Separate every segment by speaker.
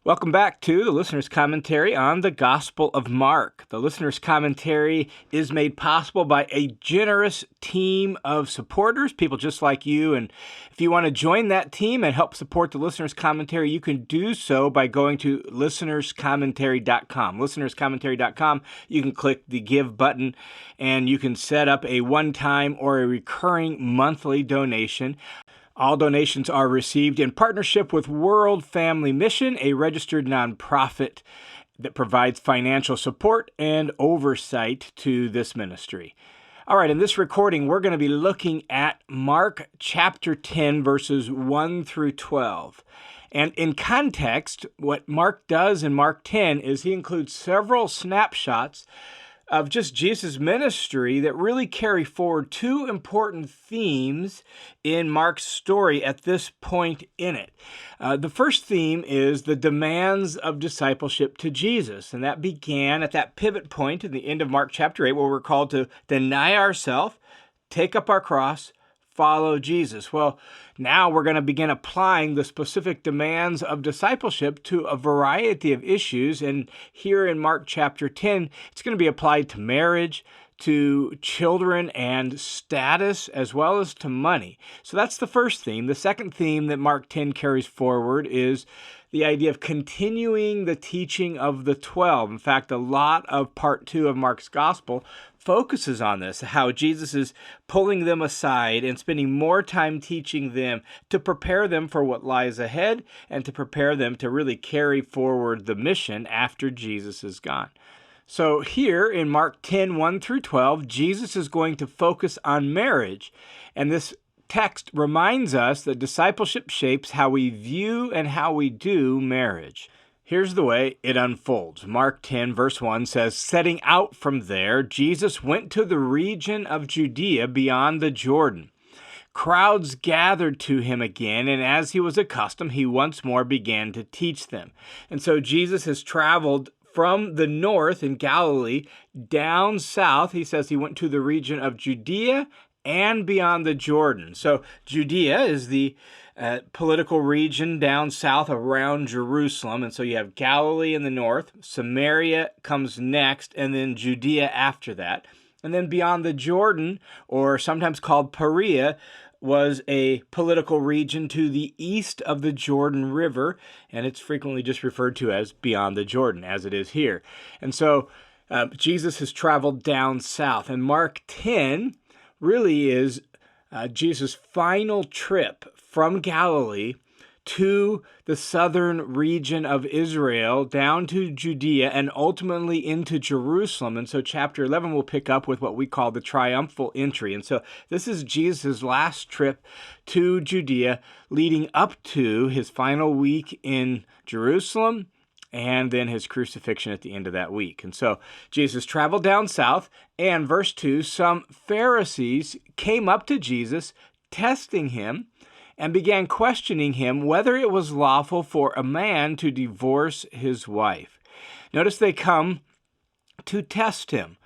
Speaker 1: Welcome back to the Listener's Commentary on the Gospel of Mark. The Listener's Commentary is made possible by a generous team of supporters, people just like you. And if you want to join that team and help support the Listener's Commentary, you can do so by going to listenerscommentary.com. Listenerscommentary.com, you can click the Give button, and you can set up a one-time or a recurring monthly donation. All donations are received in partnership with World Family Mission, a registered nonprofit that provides financial support and oversight to this ministry. All right, in this recording, we're going to be looking at Mark chapter 10, verses 1 through 12. And in context, what Mark does in Mark 10 is he includes several snapshots of just Jesus' ministry that really carry forward two important themes in Mark's story at this point in it. The first theme is the demands of discipleship to Jesus, and that began at that pivot point in the end of Mark chapter 8, where we're called to deny ourselves, take up our cross, follow Jesus. Well, now we're going to begin applying the specific demands of discipleship to a variety of issues. And here in Mark chapter 10, it's going to be applied to marriage, to children and status, as well as to money. So that's the first theme. The second theme that Mark 10 carries forward is the idea of continuing the teaching of the 12. In fact, a lot of part 2 of Mark's gospel focuses on this, how Jesus is pulling them aside and spending more time teaching them to prepare them for what lies ahead and to prepare them to really carry forward the mission after Jesus is gone. So here in Mark 10, 1 through 12, Jesus is going to focus on marriage, and this text reminds us that discipleship shapes how we view and how we do marriage. Here's the way it unfolds. Mark 10, verse 1 says, "Setting out from there, Jesus went to the region of Judea beyond the Jordan. Crowds gathered to him again, and as he was accustomed, he once more began to teach them." And so Jesus has traveled from the north in Galilee down south. He says he went to the region of Judea and beyond the Jordan. So Judea is the political region down south around Jerusalem. And so you have Galilee in the north, Samaria comes next, and then Judea after that. And then beyond the Jordan, or sometimes called Perea, was a political region to the east of the Jordan River, and it's frequently just referred to as beyond the Jordan, as it is here. And so Jesus has traveled down south, and Mark 10 really is Jesus' final trip from Galilee to the southern region of Israel, down to Judea, and ultimately into Jerusalem. And so chapter 11 will pick up with what we call the triumphal entry. And so this is Jesus' last trip to Judea, leading up to his final week in Jerusalem, and then his crucifixion at the end of that week. And so Jesus traveled down south, and verse 2, some Pharisees came up to Jesus, testing him, and began questioning him whether it was lawful for a man to divorce his wife. Notice they come to test him,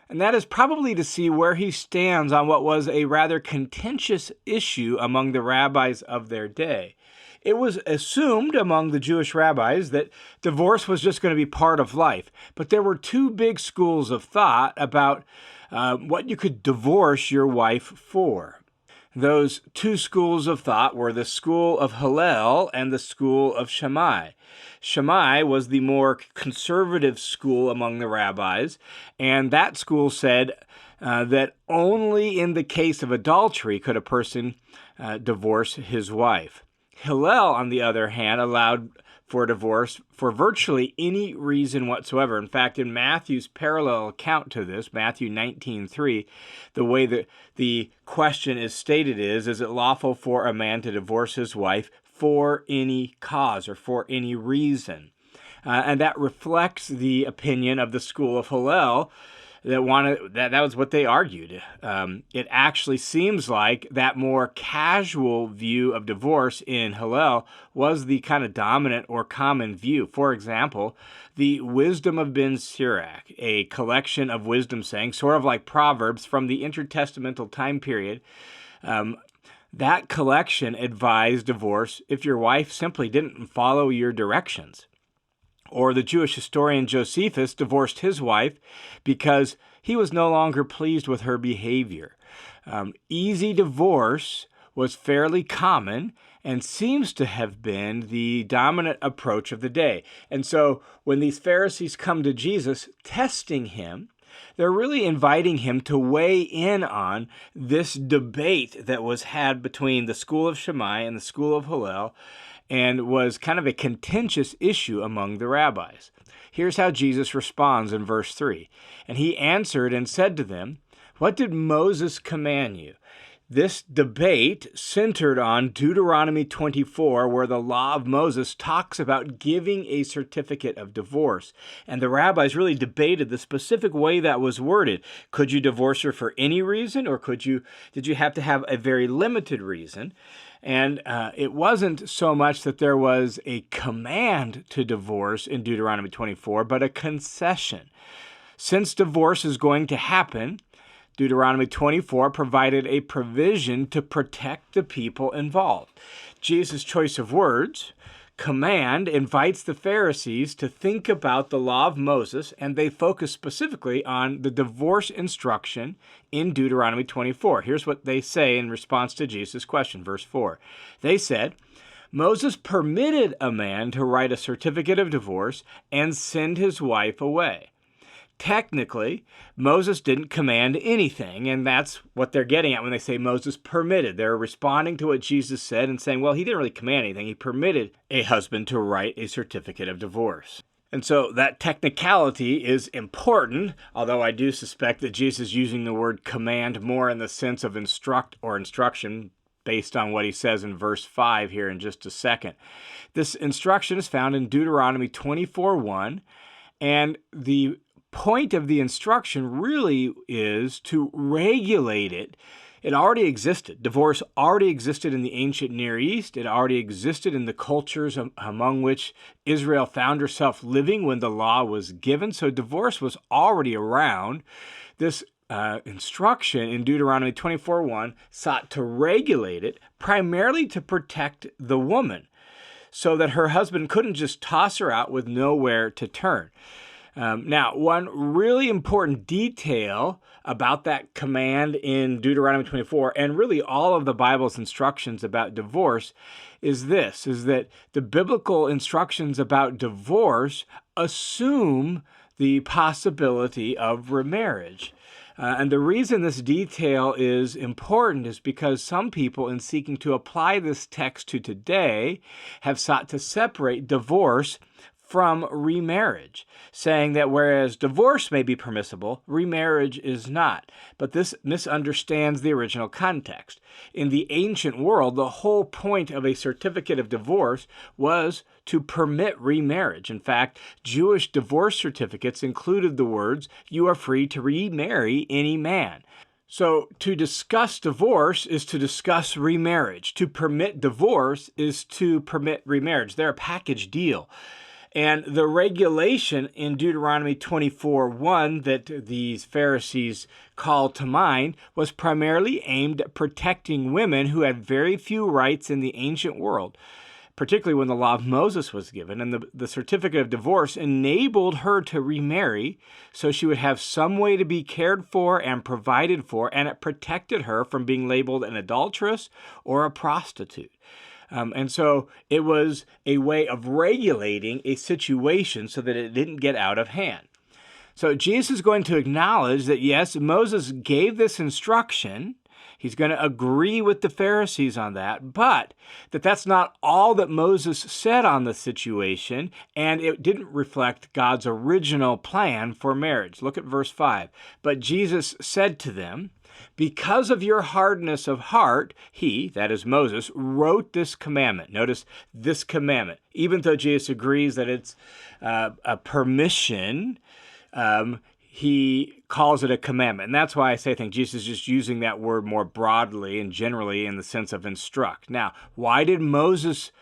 Speaker 1: and that is probably to see where he stands on what was a rather contentious issue among the rabbis of their day. It was assumed among the Jewish rabbis that divorce was just going to be part of life, but there were two big schools of thought about what you could divorce your wife for. Those two schools of thought were the school of Hillel and the school of Shammai. Shammai was the more conservative school among the rabbis, and that school said that only in the case of adultery could a person divorce his wife. Hillel, on the other hand, allowed for divorce for virtually any reason whatsoever. In fact, in Matthew's parallel account to this, Matthew 19:3, the way that the question is stated is it lawful for a man to divorce his wife for any cause or for any reason? And that reflects the opinion of the school of Hillel, that was what they argued. It actually seems like that more casual view of divorce in Hillel was the kind of dominant or common view. For example, the Wisdom of Ben Sirach, a collection of wisdom sayings, sort of like Proverbs from the intertestamental time period, that collection advised divorce if your wife simply didn't follow your directions. Or the Jewish historian Josephus divorced his wife because he was no longer pleased with her behavior. Easy divorce was fairly common and seems to have been the dominant approach of the day. And so when these Pharisees come to Jesus, testing him, they're really inviting him to weigh in on this debate that was had between the school of Shammai and the school of Hillel, and was kind of a contentious issue among the rabbis. Here's how Jesus responds in verse 3. And he answered and said to them, "What did Moses command you?" This debate centered on Deuteronomy 24, where the law of Moses talks about giving a certificate of divorce. And the rabbis really debated the specific way that was worded. Could you divorce her for any reason, or did you have to have a very limited reason? And it wasn't so much that there was a command to divorce in Deuteronomy 24, but a concession. Since divorce is going to happen, Deuteronomy 24 provided a provision to protect the people involved. Jesus' choice of words, command, invites the Pharisees to think about the law of Moses, and they focus specifically on the divorce instruction in Deuteronomy 24. Here's what they say in response to Jesus' question, verse 4. They said, "Moses permitted a man to write a certificate of divorce and send his wife away." Technically, Moses didn't command anything, and that's what they're getting at when they say Moses permitted. They're responding to what Jesus said and saying, well, he didn't really command anything. He permitted a husband to write a certificate of divorce. And so that technicality is important, although I do suspect that Jesus is using the word command more in the sense of instruct or instruction, based on what he says in verse 5 here in just a second. This instruction is found in Deuteronomy 24:1, and the point of the instruction really is to regulate it. It already existed. Divorce already existed in the ancient Near East. It already existed in the cultures among which Israel found herself living when the law was given. So divorce was already around. This instruction in Deuteronomy 24:1 sought to regulate it, primarily to protect the woman, so that her husband couldn't just toss her out with nowhere to turn. Now, one really important detail about that command in Deuteronomy 24, and really all of the Bible's instructions about divorce, is that the biblical instructions about divorce assume the possibility of remarriage. And the reason this detail is important is because some people, in seeking to apply this text to today, have sought to separate divorce from remarriage, saying that whereas divorce may be permissible, remarriage is not. But this misunderstands the original context. In the ancient world, the whole point of a certificate of divorce was to permit remarriage. In fact, Jewish divorce certificates included the words, "You are free to remarry any man." So to discuss divorce is to discuss remarriage. To permit divorce is to permit remarriage. They're a package deal. And the regulation in Deuteronomy 24:1 that these Pharisees called to mind was primarily aimed at protecting women who had very few rights in the ancient world, particularly when the law of Moses was given. And the certificate of divorce enabled her to remarry so she would have some way to be cared for and provided for, and it protected her from being labeled an adulteress or a prostitute. And so it was a way of regulating a situation so that it didn't get out of hand. So Jesus is going to acknowledge that, yes, Moses gave this instruction. He's going to agree with the Pharisees on that, but that's not all that Moses said on the situation, and it didn't reflect God's original plan for marriage. Look at verse 5. But Jesus said to them, "Because of your hardness of heart, he," that is Moses, "wrote this commandment." Notice this commandment. Even though Jesus agrees that it's a permission, he calls it a commandment. And that's why I think Jesus is just using that word more broadly and generally in the sense of instruct. Now, why did Moses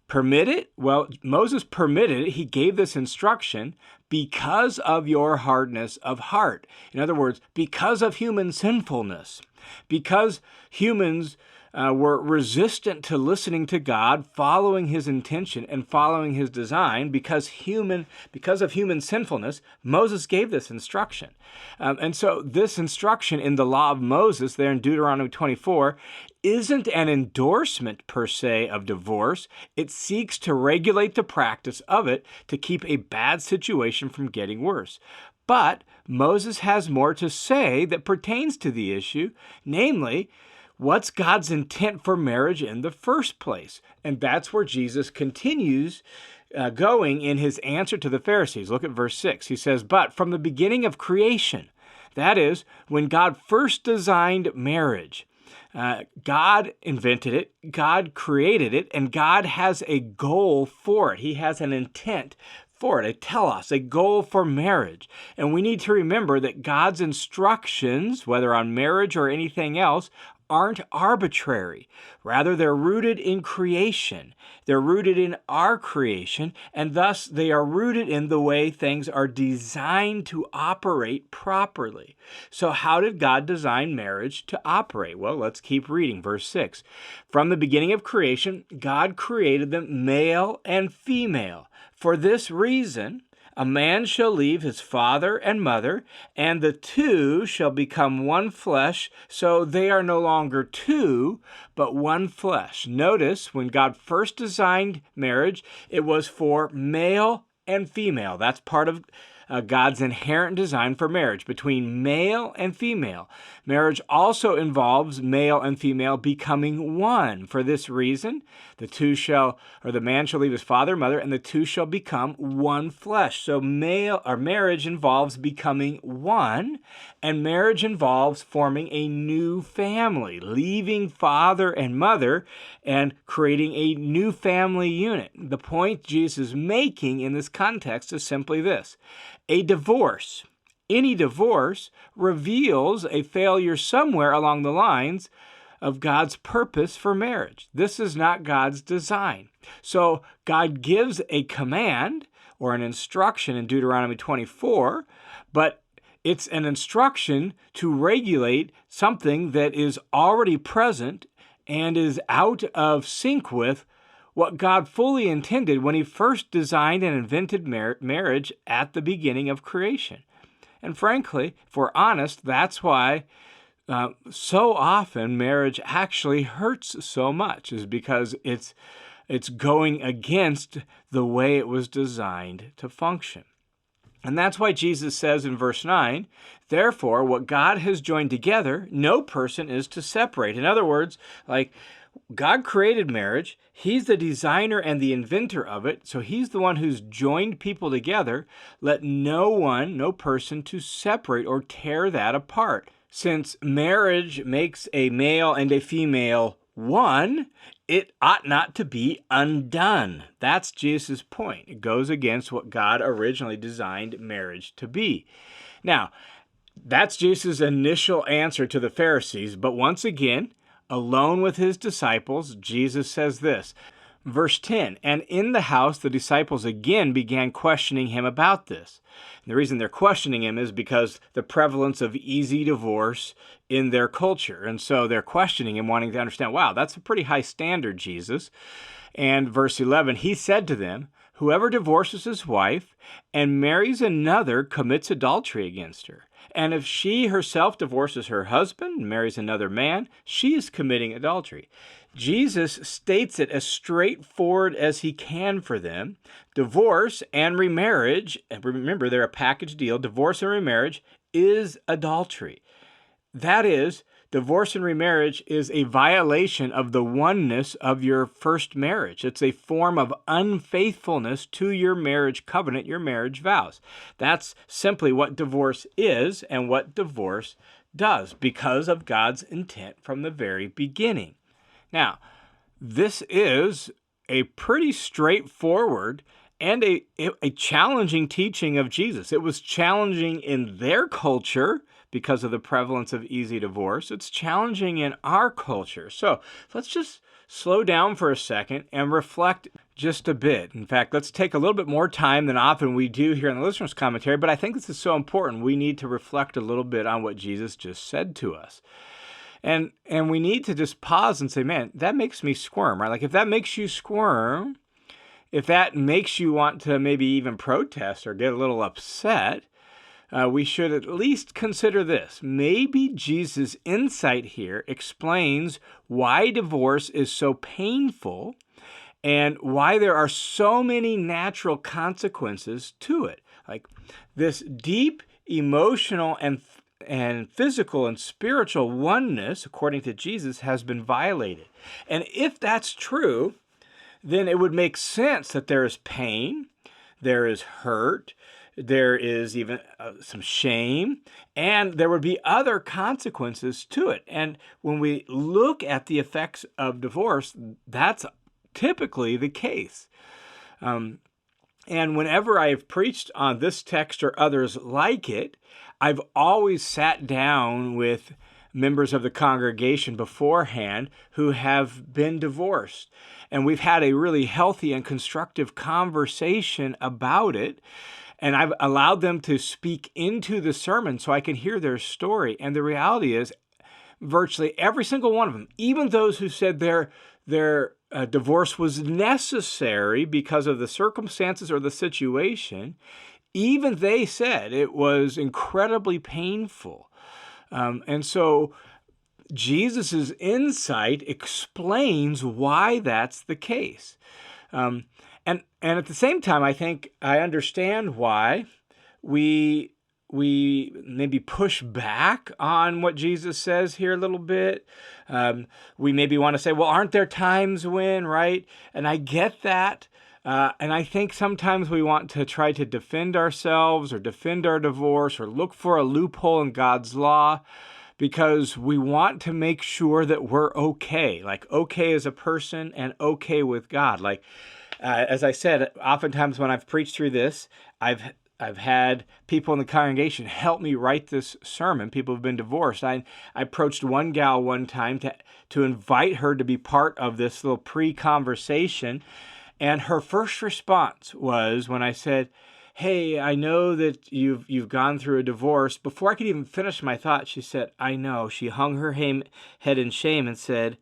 Speaker 1: permit it? Well, Moses permitted it. He gave this instruction because of your hardness of heart. In other words, because of human sinfulness. Because humans were resistant to listening to God, following his intention and following his design because of human sinfulness. Moses gave this instruction. And so this instruction in the law of Moses there in Deuteronomy 24 isn't an endorsement per se of divorce. It seeks to regulate the practice of it to keep a bad situation from getting worse. But Moses has more to say that pertains to the issue, namely, what's God's intent for marriage in the first place? And that's where Jesus continues going in his answer to the Pharisees. Look at verse 6. He says, "But from the beginning of creation," that is, when God first designed marriage, God invented it, God created it, and God has a goal for it. He has an intent for it, a telos, a goal for marriage. And we need to remember that God's instructions, whether on marriage or anything else, aren't arbitrary. Rather, they're rooted in creation. They're rooted in our creation, and thus they are rooted in the way things are designed to operate properly. So how did God design marriage to operate? Well, let's keep reading. Verse 6. "From the beginning of creation, God created them male and female. For this reason, a man shall leave his father and mother, and the two shall become one flesh, so they are no longer two, but one flesh." Notice, when God first designed marriage, it was for male and female. That's part of God's inherent design for marriage, between male and female. Marriage also involves male and female becoming one. For this reason, the man shall leave his father and mother, and the two shall become one flesh. So marriage involves becoming one, and marriage involves forming a new family, leaving father and mother and creating a new family unit. The point Jesus is making in this context is simply this: any divorce reveals a failure somewhere along the lines of God's purpose for marriage. This is not God's design. So God gives a command or an instruction in Deuteronomy 24, but it's an instruction to regulate something that is already present and is out of sync with what God fully intended when he first designed and invented marriage at the beginning of creation. And frankly, if we're honest, that's why so often marriage actually hurts so much, is because it's going against the way it was designed to function. And that's why Jesus says in verse 9, "Therefore, what God has joined together, no person is to separate." In other words, God created marriage. He's the designer and the inventor of it, so he's the one who's joined people together. Let no person to separate or tear that apart. Since marriage makes a male and a female one, it ought not to be undone. That's Jesus' point. It goes against what God originally designed marriage to be. Now, that's Jesus' initial answer to the Pharisees, but once again, alone with his disciples, Jesus says this. Verse 10, "And in the house the disciples again began questioning him about this." And the reason they're questioning him is because the prevalence of easy divorce in their culture. And so they're questioning him, wanting to understand, wow, that's a pretty high standard, Jesus. And verse 11, "He said to them, 'Whoever divorces his wife and marries another commits adultery against her. And if she herself divorces her husband and marries another man, she is committing adultery.'" Jesus states it as straightforward as he can for them. Divorce and remarriage, and remember, they're a package deal, divorce and remarriage is adultery. That is, divorce and remarriage is a violation of the oneness of your first marriage. It's a form of unfaithfulness to your marriage covenant, your marriage vows. That's simply what divorce is and what divorce does because of God's intent from the very beginning. Now, this is a pretty straightforward and a challenging teaching of Jesus. It was challenging in their culture because of the prevalence of easy divorce. It's challenging in our culture. So let's just slow down for a second and reflect just a bit. In fact, let's take a little bit more time than often we do here in the listener's commentary, but I think this is so important. We need to reflect a little bit on what Jesus just said to us. And we need to just pause and say, man, that makes me squirm, right? Like if that makes you squirm, if that makes you want to maybe even protest or get a little upset, we should at least consider this. Maybe Jesus' insight here explains why divorce is so painful and why there are so many natural consequences to it. Like this deep emotional and physical and spiritual oneness, according to Jesus, has been violated. And if that's true, then it would make sense that there is pain, there is hurt, there is even some shame, and there would be other consequences to it. And when we look at the effects of divorce, that's typically the case. And whenever I have preached on this text or others like it, I've always sat down with members of the congregation beforehand who have been divorced. And we've had a really healthy and constructive conversation about it. And I've allowed them to speak into the sermon so I can hear their story. And the reality is, virtually every single one of them, even those who said their divorce was necessary because of the circumstances or the situation, even they said it was incredibly painful. And so Jesus' insight explains why that's the case. And at the same time, I think I understand why we maybe push back on what Jesus says here a little bit. We maybe want to say, well, aren't there times when, right? And I get that. And I think sometimes we want to try to defend ourselves or defend our divorce or look for a loophole in God's law because we want to make sure that we're okay, like okay as a person and okay with God. Like, as I said, oftentimes when I've preached through this, I've had people in the congregation help me write this sermon. People who've been divorced. I approached one gal one time to invite her to be part of this little pre-conversation. And her first response was when I said, hey, I know that you've gone through a divorce. Before I could even finish my thought, she said, I know. She hung her head in shame and said,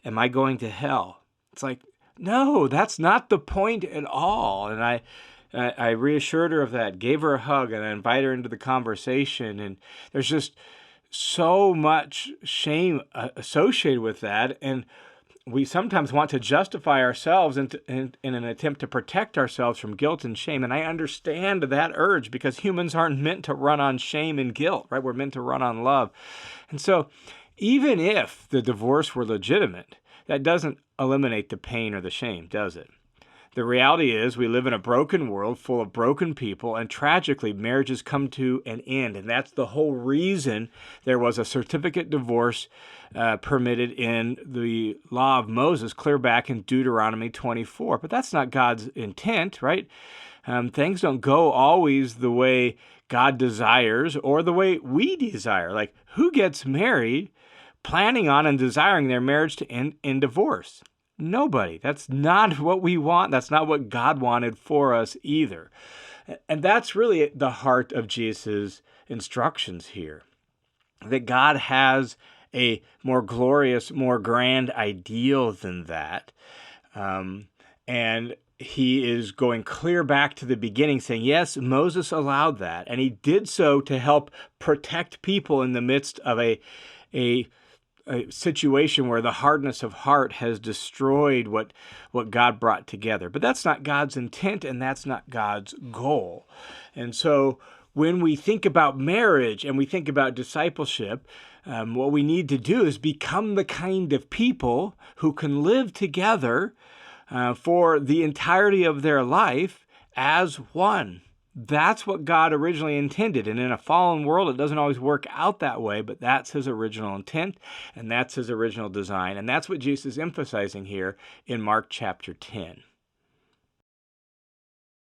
Speaker 1: am I going to hell? It's like, no, that's not the point at all. And I reassured her of that, gave her a hug, and I invited her into the conversation. And there's just so much shame associated with that. And we sometimes want to justify ourselves in an attempt to protect ourselves from guilt and shame. And I understand that urge because humans aren't meant to run on shame and guilt, right? We're meant to run on love. And so even if the divorce were legitimate, that doesn't eliminate the pain or the shame, does it? The reality is we live in a broken world full of broken people, and tragically, marriages come to an end. And that's the whole reason there was a certificate divorce permitted in the law of Moses, clear back in Deuteronomy 24. But that's not God's intent, right? Things don't go always the way God desires or the way we desire. Like, who gets married planning on and desiring their marriage to end in divorce? Nobody. That's not what we want. That's not what God wanted for us either. And that's really the heart of Jesus' instructions here, that God has a more glorious, more grand ideal than that. And he is going clear back to the beginning, saying, yes, Moses allowed that. And he did so to help protect people in the midst of a situation where the hardness of heart has destroyed what God brought together. But that's not God's intent, and that's not God's goal. And so when we think about marriage and we think about discipleship, what we need to do is become the kind of people who can live together for the entirety of their life as one. That's what God originally intended. And in a fallen world, it doesn't always work out that way, but that's his original intent, and that's his original design. And that's what Jesus is emphasizing here in Mark chapter 10.